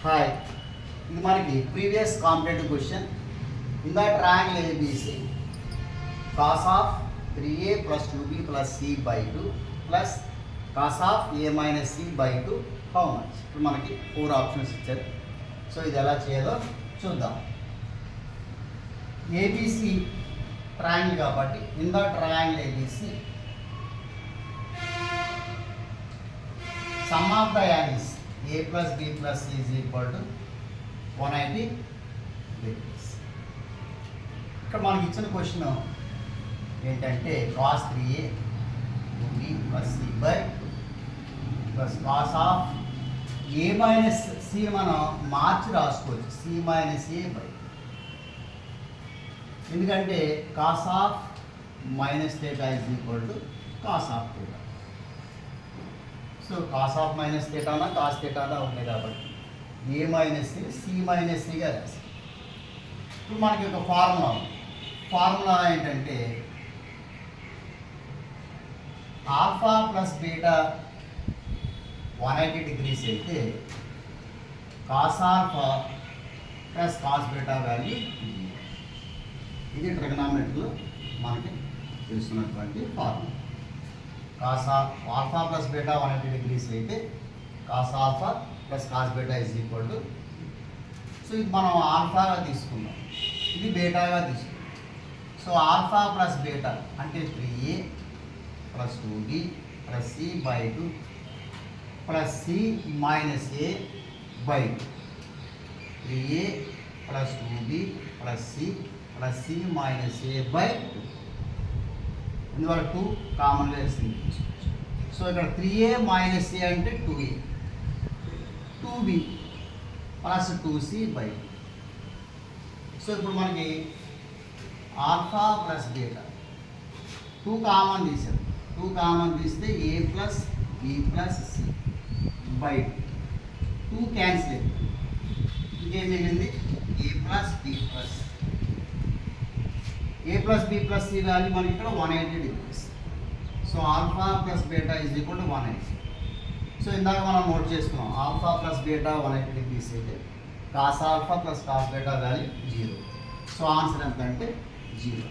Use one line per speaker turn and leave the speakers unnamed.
Hi, ఇది మనకి previous competitive question. In the triangle ABC cos of 3a + 2b + c / 2 plus cos of a - c / 2 how much? ఇప్పుడు మనకి 4 options ఇచ్చారు. So ఇది ఎలా చేయాలో చూద్దాం. ఏబిసి ట్రయాంగిల్ కాబట్టి in the triangle ABC sum of the angles a + b + c = 180 degrees. ఇక్కడ మనకి ఇచ్చిన క్వశ్చన్ ఏంటంటే cos 3a 2b + c / 2 plus cos of a - c మనం మార్చి రాసుకోవచ్చు, c - a / ఎందుకంటే cos of -θ cos of θ. So cos of -θ అన్న cos θ అన్న ఉన్నాయి కాబట్టి a - c c - cగా రాసి. ఇప్పుడు మనకి ఒక ఫార్ములా ఏంటంటే ఆల్ఫా ప్లస్ బీటా 180 degrees అయితే cos alpha plus cos beta value ఇది ట్రిగనామెట్రీలో మనకి తెలుస్తున్నటువంటి formula. Cos alpha plus beta 180 degrees అయితే cos alpha plus cos beta = so ఇది మనం ఆల్ఫాగా తీసుకుందాం, ఇది బీటాగా తీసుకుందాం. సో ఆల్ఫా ప్లస్ బీటా అంటే 3a + 2b + c / 2 plus c - a / 2 3a + 2b + c + c - a / 2. ఇందువల్ల 2 కామన్గా వేస్తుంది. సో ఇక్కడ 3a - a అంటే 2a, 2b plus 2c / 2. So ఇప్పుడు మనకి ఆల్ఫా ప్లస్ బీటా 2 కామన్ తీసారు. 2 కామన్ తీస్తే a + b + c / 2 క్యాన్సిల్ అయిపోయింది. ఇంకేం మిగిలింది a + b + c. a + b + c value మనకి ఇక్కడ 180 degrees. So alpha plus beta = 180. So ఇందాక మనం నోట్ చేసుకున్నాం ఆల్ఫా ప్లస్ బీటా 180 degrees అయితే cos alpha plus cos beta value 0. So answer ఎంత అంటే 0.